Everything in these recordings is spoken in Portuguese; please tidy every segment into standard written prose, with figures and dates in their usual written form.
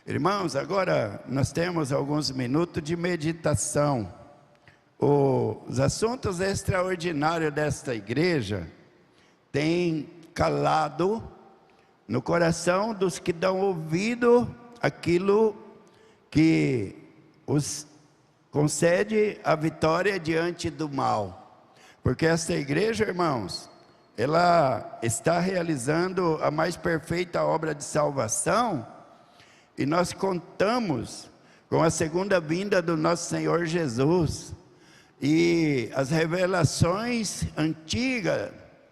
Irmãos, agora nós temos alguns minutos de meditação. Os assuntos extraordinários desta igreja têm calado no coração dos que dão ouvido àquilo que os concede a vitória diante do mal. Porque esta igreja, irmãos, ela está realizando a mais perfeita obra de salvação, e nós contamos com a segunda vinda do nosso Senhor Jesus, e as revelações antigas,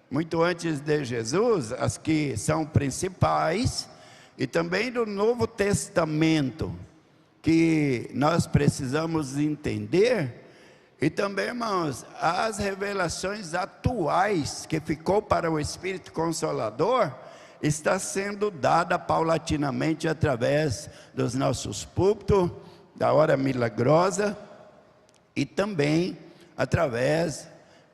muito antes de Jesus, as que são principais, e também do Novo Testamento, que nós precisamos entender, e também, irmãos, as revelações atuais, que ficou para o Espírito Consolador, está sendo dada paulatinamente através dos nossos púlpitos, da hora milagrosa, e também através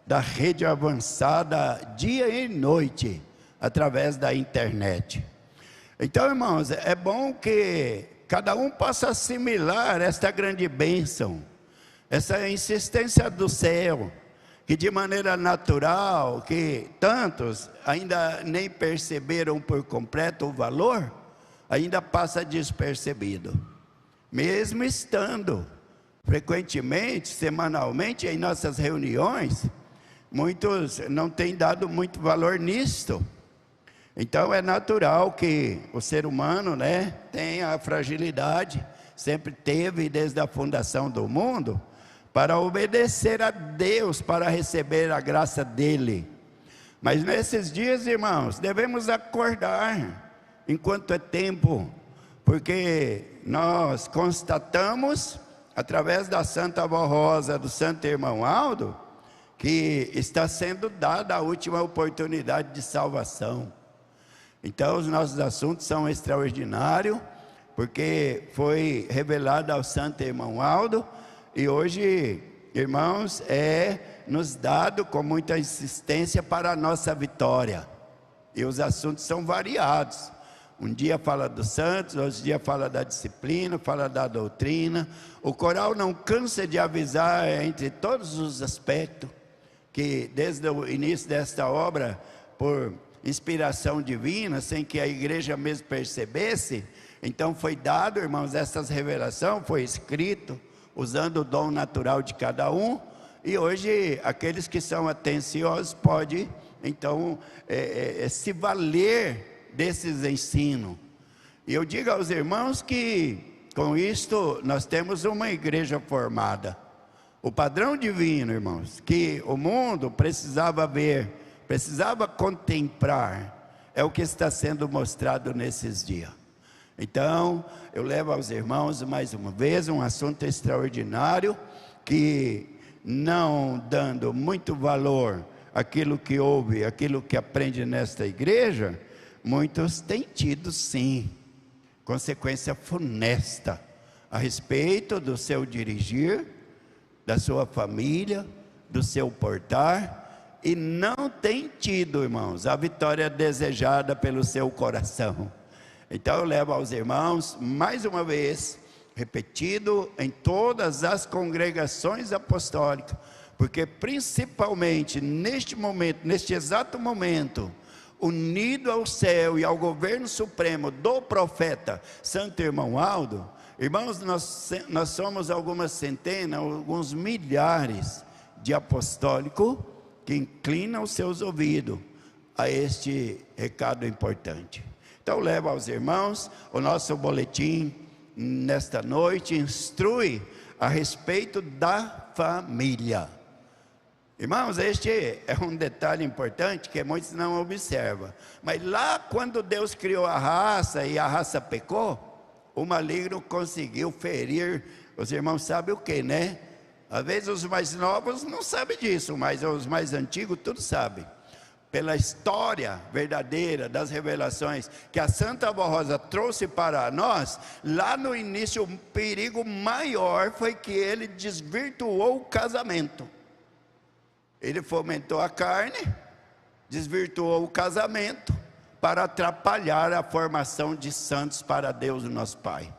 da rede avançada, dia e noite, através da internet. Então, irmãos, é bom que cada um possa assimilar esta grande bênção, essa insistência do céu, que de maneira natural, que tantos ainda nem perceberam por completo o valor, ainda passa despercebido, mesmo estando frequentemente, semanalmente, em nossas reuniões. Muitos não têm dado muito valor nisto. Então é natural que o ser humano, tenha a fragilidade, sempre teve desde a fundação do mundo, para obedecer a Deus, para receber a graça dele. Mas nesses dias, irmãos, devemos acordar enquanto é tempo, porque nós constatamos, através da Santa Avó Rosa, do Santo Irmão Aldo, que está sendo dada a última oportunidade de salvação. Então os nossos assuntos são extraordinários, porque foi revelado ao Santo Irmão Aldo, e hoje, irmãos, nos dado com muita insistência para a nossa vitória. E os assuntos são variados. Um dia fala dos santos, outro dia fala da disciplina, fala da doutrina. O coral não cansa de avisar entre todos os aspectos, que desde o início desta obra, por inspiração divina, sem que a igreja mesmo percebesse, então foi dado, irmãos, essas revelações, foi escrito, usando o dom natural de cada um, e hoje aqueles que são atenciosos podem, então, se valer desses ensinos. E eu digo aos irmãos que, com isto, nós temos uma igreja formada. O padrão divino, irmãos, que o mundo precisava ver, precisava contemplar, é o que está sendo mostrado nesses dias. Então, eu levo aos irmãos mais uma vez um assunto extraordinário, que não dando muito valor àquilo que ouve, àquilo que aprende nesta igreja, muitos têm tido sim, consequência funesta, a respeito do seu dirigir, da sua família, do seu portar, e não têm tido, irmãos, a vitória desejada pelo seu coração. Então eu levo aos irmãos, mais uma vez, repetido em todas as congregações apostólicas, porque principalmente neste momento, neste exato momento, unido ao céu e ao governo supremo do profeta Santo Irmão Aldo, irmãos, nós somos algumas centenas, alguns milhares de apostólicos que inclinam os seus ouvidos a este recado importante. Então levo aos irmãos, o nosso boletim nesta noite instrui a respeito da família. Irmãos, este é um detalhe importante que muitos não observam. Mas lá quando Deus criou a raça e a raça pecou, o maligno conseguiu ferir. Os irmãos sabem o que, né? Às vezes os mais novos não sabem disso, mas os mais antigos tudo sabem. Pela história verdadeira das revelações que a Santa Avó Rosa trouxe para nós, lá no início o perigo maior foi que ele desvirtuou o casamento. Ele fomentou a carne, desvirtuou o casamento, para atrapalhar a formação de santos para Deus, o nosso Pai.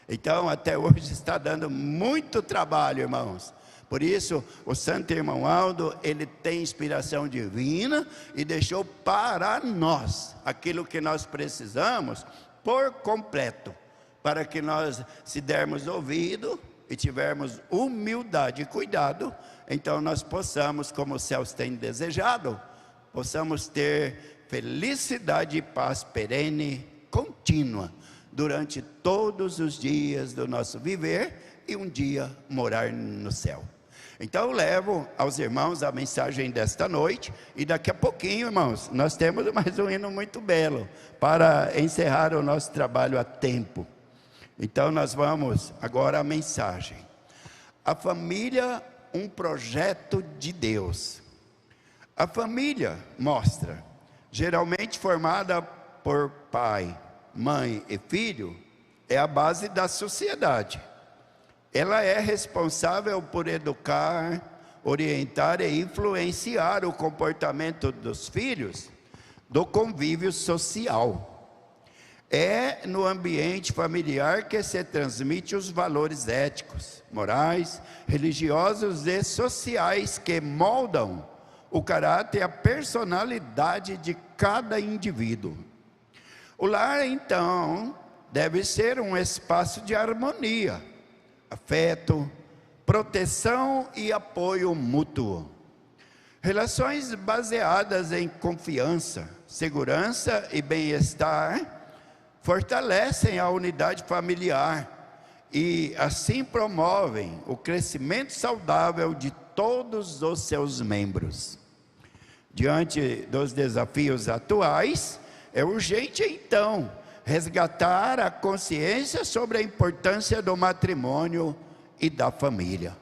Então, até hoje está dando muito trabalho, irmãos. Por isso, o Santo Irmão Aldo, ele tem inspiração divina e deixou para nós aquilo que nós precisamos por completo, para que nós, se dermos ouvido e tivermos humildade e cuidado, então nós possamos, como os céus têm desejado, possamos ter felicidade e paz perene, contínua, durante todos os dias do nosso viver e um dia morar no céu. Então eu levo aos irmãos a mensagem desta noite, e daqui a pouquinho, irmãos, nós temos mais um hino muito belo, para encerrar o nosso trabalho a tempo. Então nós vamos agora à mensagem. A família, um projeto de Deus. A família mostra, geralmente formada por pai, mãe e filho, é a base da sociedade. Ela é responsável por educar, orientar e influenciar o comportamento dos filhos do convívio social. É no ambiente familiar que se transmite os valores éticos, morais, religiosos e sociais que moldam o caráter e a personalidade de cada indivíduo. O lar, então, deve ser um espaço de harmonia, afeto, proteção e apoio mútuo. Relações baseadas em confiança, segurança e bem-estar fortalecem a unidade familiar e assim promovem o crescimento saudável de todos os seus membros. Diante dos desafios atuais, é urgente então resgatar a consciência sobre a importância do matrimônio e da família.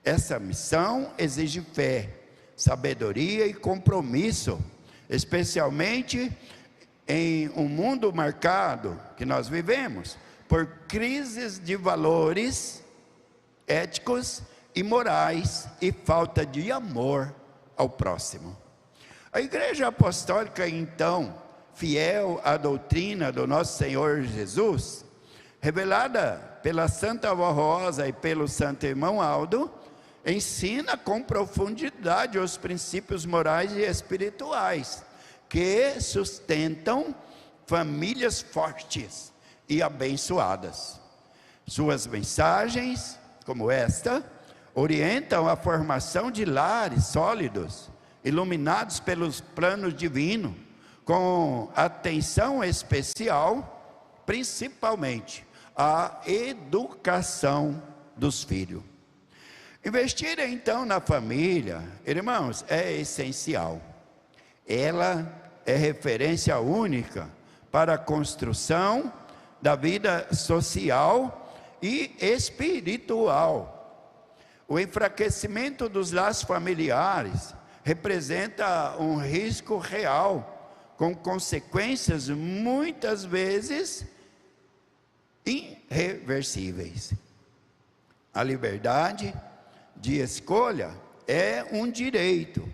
Essa missão exige fé, sabedoria e compromisso, especialmente em um mundo marcado que nós vivemos por crises de valores éticos e morais e falta de amor ao próximo. A Igreja Apostólica, então, fiel à doutrina do nosso Senhor Jesus, revelada pela Santa Avó Rosa e pelo Santo Irmão Aldo, ensina com profundidade os princípios morais e espirituais que sustentam famílias fortes e abençoadas. Suas mensagens, como esta, orientam a formação de lares sólidos, iluminados pelos planos divinos, com atenção especial, principalmente, à educação dos filhos. Investir então na família, irmãos, é essencial. Ela é referência única para a construção da vida social e espiritual. O enfraquecimento dos laços familiares representa um risco real, com consequências muitas vezes irreversíveis. A liberdade de escolha é um direito,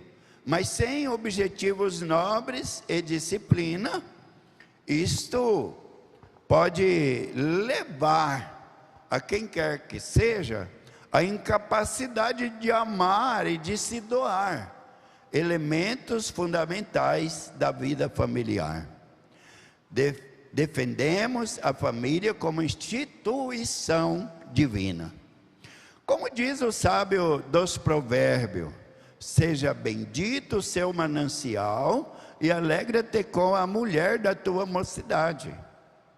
mas sem objetivos nobres e disciplina, isto pode levar a quem quer que seja a incapacidade de amar e de se doar, elementos fundamentais da vida familiar. Defendemos a família como instituição divina. Como diz o sábio dos provérbios, seja bendito o seu manancial e alegra-te com a mulher da tua mocidade.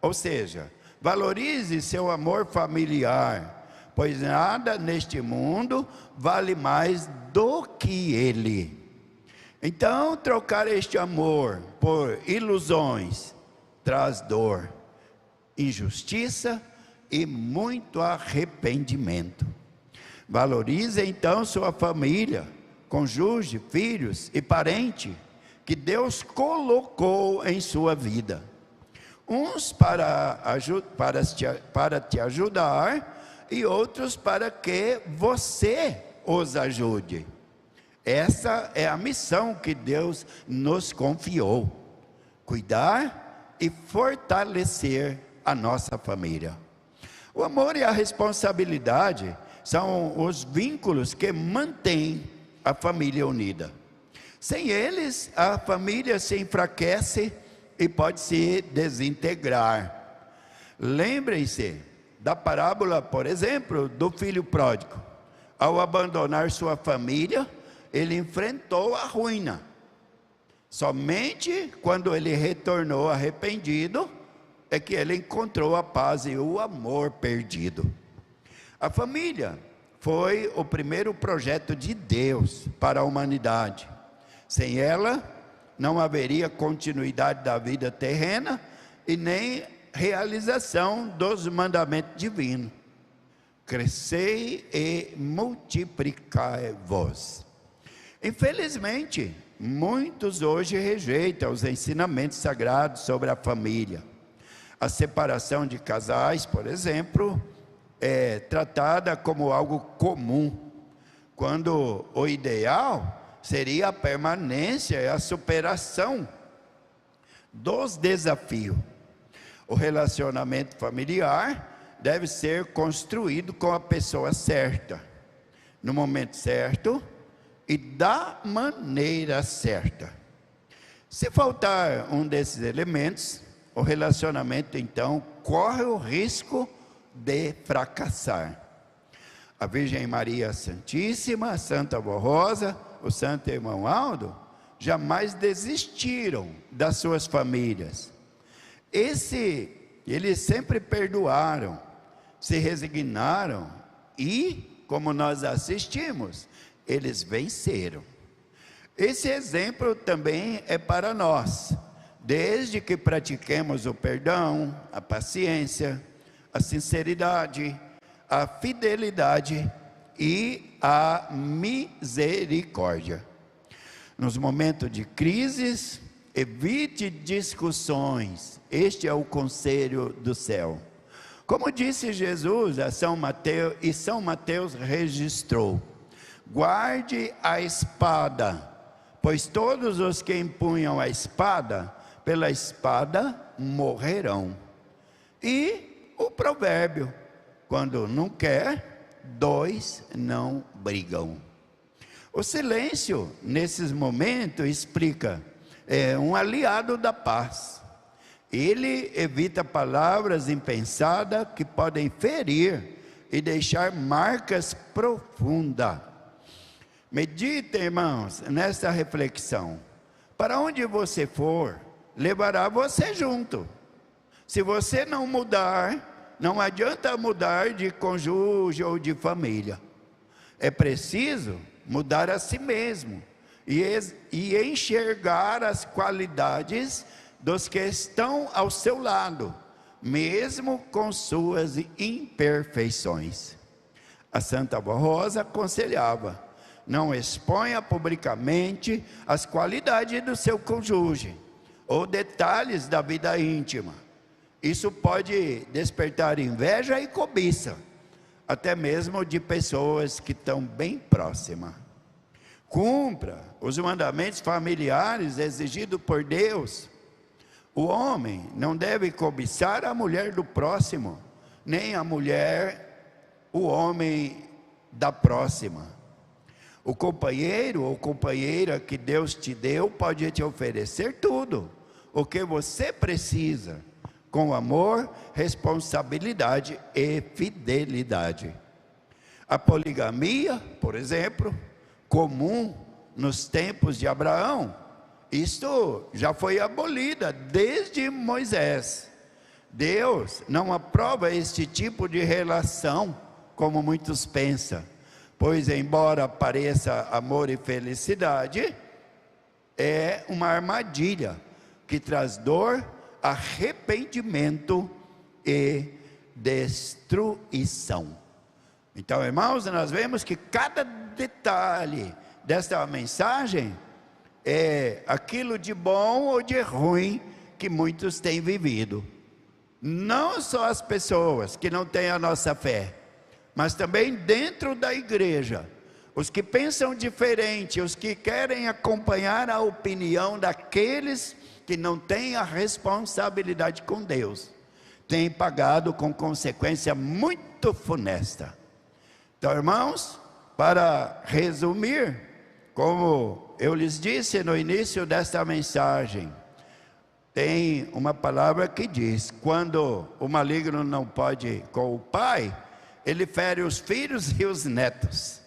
Ou seja, valorize seu amor familiar, pois nada neste mundo vale mais do que ele. Então, trocar este amor por ilusões traz dor, injustiça e muito arrependimento. Valorize então sua família, cônjuge, filhos e parente que Deus colocou em sua vida. Uns para te ajudar e outros para que você os ajude. Essa é a missão que Deus nos confiou: cuidar e fortalecer a nossa família. O amor e a responsabilidade são os vínculos que mantêm a família unida. Sem eles, a família se enfraquece e pode se desintegrar. Lembrem-se da parábola, por exemplo, do filho pródigo. Ao abandonar sua família, ele enfrentou a ruína. Somente quando ele retornou arrependido, é que ele encontrou a paz e o amor perdido. A família foi o primeiro projeto de Deus para a humanidade. Sem ela, não haveria continuidade da vida terrena e nem realização dos mandamentos divinos. Crescei e multiplicai-vos. Infelizmente, muitos hoje rejeitam os ensinamentos sagrados sobre a família. A separação de casais, por exemplo, é tratada como algo comum, quando o ideal seria a permanência e a superação dos desafios. O relacionamento familiar deve ser construído com a pessoa certa, no momento certo e da maneira certa. Se faltar um desses elementos, o relacionamento então corre o risco de fracassar. A Virgem Maria Santíssima, a Santa Avó Rosa, o Santo Irmão Aldo, jamais desistiram das suas famílias. Eles sempre perdoaram, se resignaram e, como nós assistimos, eles venceram. Esse exemplo também é para nós, desde que pratiquemos o perdão, a paciência, a sinceridade, a fidelidade e a misericórdia. Nos momentos de crises, evite discussões. Este é o conselho do céu. Como disse Jesus a São Mateus, e São Mateus registrou: guarde a espada, pois todos os que empunham a espada, pela espada morrerão. E o provérbio: quando não quer, dois não brigam. O silêncio, nesses momentos, explica, é um aliado da paz. Ele evita palavras impensadas que podem ferir e deixar marcas profundas. Medite, irmãos, nessa reflexão. Para onde você for, levará você junto. Se você não mudar, não adianta mudar de cônjuge ou de família. É preciso mudar a si mesmo e enxergar as qualidades dos que estão ao seu lado, mesmo com suas imperfeições. A Santa Avó Rosa aconselhava: não exponha publicamente as qualidades do seu cônjuge ou detalhes da vida íntima. Isso pode despertar inveja e cobiça, até mesmo de pessoas que estão bem próximas. Cumpra os mandamentos familiares exigidos por Deus. O homem não deve cobiçar a mulher do próximo, nem a mulher, o homem da próxima. O companheiro ou companheira que Deus te deu pode te oferecer tudo o que você precisa, com amor, responsabilidade e fidelidade. A poligamia, por exemplo, comum nos tempos de Abraão, isto já foi abolida desde Moisés. Deus não aprova este tipo de relação como muitos pensam, pois embora pareça amor e felicidade, é uma armadilha que traz dor, arrependimento e destruição. Então, irmãos, nós vemos que cada detalhe desta mensagem é aquilo de bom ou de ruim que muitos têm vivido. Não só as pessoas que não têm a nossa fé, mas também dentro da igreja, os que pensam diferente, os que querem acompanhar a opinião daqueles que não têm a responsabilidade com Deus, tem pagado com consequência muito funesta. Então, irmãos, para resumir, como eu lhes disse no início desta mensagem, tem uma palavra que diz: quando o maligno não pode com o pai, ele fere os filhos e os netos.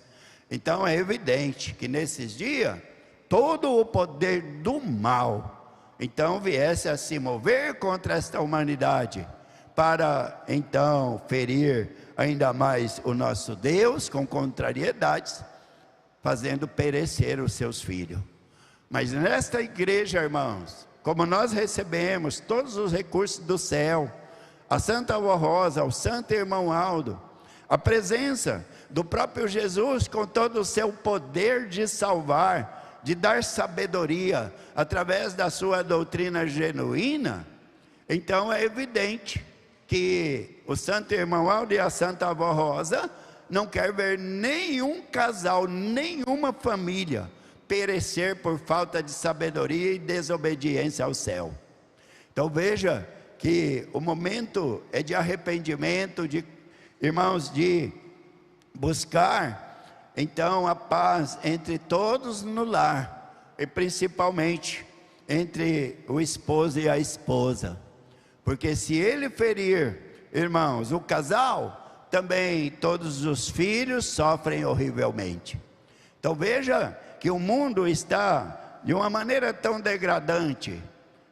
Então é evidente que nesses dias, todo o poder do mal, então viesse a se mover contra esta humanidade, para então ferir ainda mais o nosso Deus com contrariedades, fazendo perecer os seus filhos. Mas nesta igreja, irmãos, como nós recebemos todos os recursos do céu, a Santa Avó Rosa, o Santo Irmão Aldo, a presença do próprio Jesus com todo o seu poder de salvar, de dar sabedoria, através da sua doutrina genuína, então é evidente que o Santo Irmão Aldo e a Santa Avó Rosa não quer ver nenhum casal, nenhuma família perecer por falta de sabedoria e desobediência ao céu. Então veja que o momento é de arrependimento, de irmãos, de buscar então a paz entre todos no lar, e principalmente entre o esposo e a esposa, porque se ele ferir, irmãos, o casal, também todos os filhos sofrem horrivelmente. Então veja que o mundo está de uma maneira tão degradante,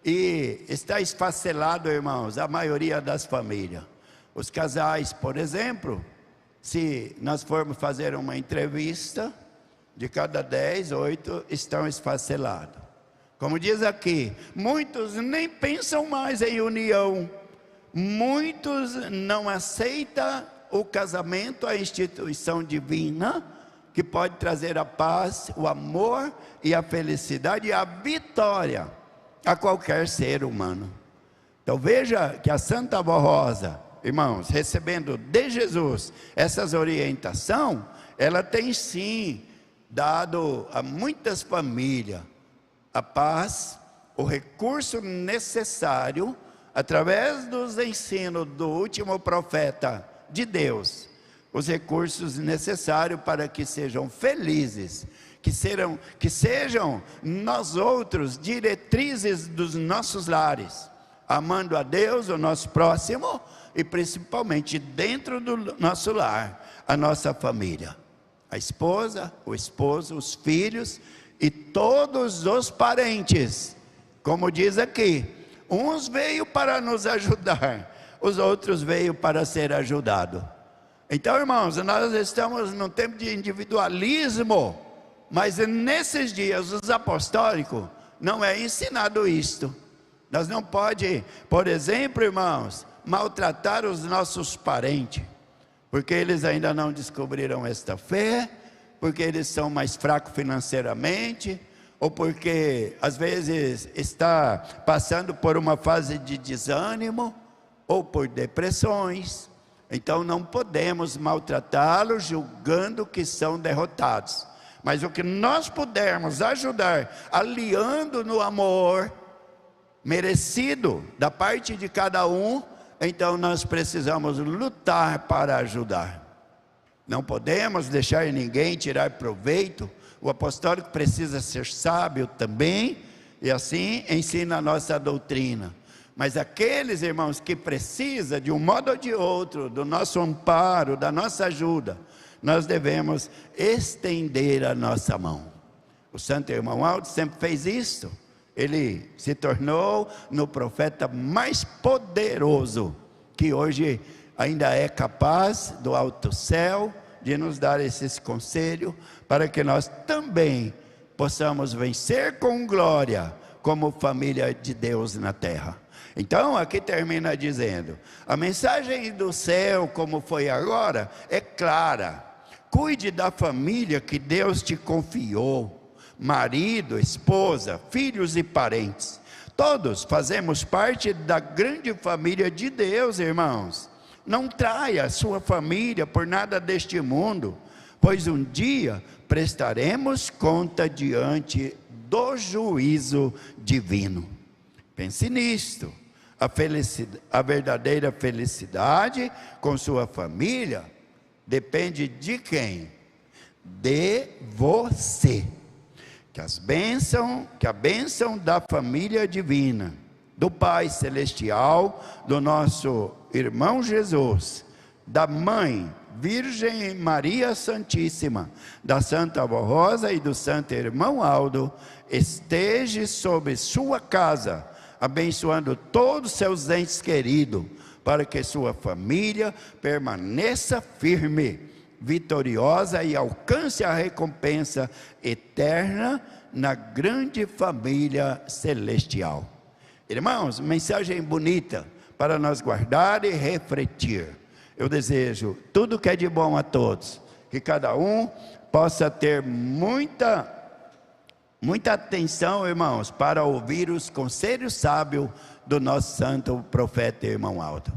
e está esfacelado, irmãos, a maioria das famílias. Os casais, por exemplo, se nós formos fazer uma entrevista, de cada 10, 8 estão esfacelados. Como diz aqui, muitos nem pensam mais em união, muitos não aceitam o casamento, a instituição divina, que pode trazer a paz, o amor e a felicidade e a vitória a qualquer ser humano. Então veja que a Santa Avó Rosa, irmãos, recebendo de Jesus essas orientações, ela tem sim dado a muitas famílias a paz, o recurso necessário, através dos ensinos do último profeta de Deus, os recursos necessários para que sejam felizes, que sejam nós outros diretrizes dos nossos lares, amando a Deus, o nosso próximo, e principalmente dentro do nosso lar, a nossa família, a esposa, o esposo, os filhos e todos os parentes. Como diz aqui, uns veio para nos ajudar, os outros veio para ser ajudado. Então, irmãos, nós estamos num tempo de individualismo, mas nesses dias os apostólicos não é ensinado isto. Nós não pode, por exemplo, irmãos, maltratar os nossos parentes, porque eles ainda não descobriram esta fé, porque eles são mais fracos financeiramente, ou porque às vezes está passando por uma fase de desânimo, ou por depressões. Então não podemos maltratá-los julgando que são derrotados, mas o que nós pudermos ajudar, aliando no amor merecido da parte de cada um, então nós precisamos lutar para ajudar. Não podemos deixar ninguém tirar proveito. O apostólico precisa ser sábio também, e assim ensina a nossa doutrina. Mas aqueles irmãos que precisam de um modo ou de outro do nosso amparo, da nossa ajuda, nós devemos estender a nossa mão. O Santo Irmão Aldo sempre fez isso. Ele se tornou no profeta mais poderoso, que hoje ainda é capaz do alto céu de nos dar esses conselhos, para que nós também possamos vencer com glória, como família de Deus na terra. Então aqui termina dizendo, a mensagem do céu, como foi agora, é clara: cuide da família que Deus te confiou, marido, esposa, filhos e parentes. Todos fazemos parte da grande família de Deus, irmãos. Não traia a sua família por nada deste mundo, pois um dia prestaremos conta diante do juízo divino. Pense nisto. A verdadeira felicidade com sua família depende de quem? De você. Que a bênção da família divina, do Pai Celestial, do nosso irmão Jesus, da Mãe Virgem Maria Santíssima, da Santa Avó Rosa e do Santo Irmão Aldo, esteja sobre sua casa, abençoando todos os seus entes queridos, para que sua família permaneça firme, vitoriosa e alcance a recompensa eterna na grande família celestial. Irmãos, mensagem bonita para nós guardar e refletir. Eu desejo tudo que é de bom a todos, que cada um possa ter muita atenção, irmãos, para ouvir os conselhos sábios do nosso santo profeta irmão Aldo.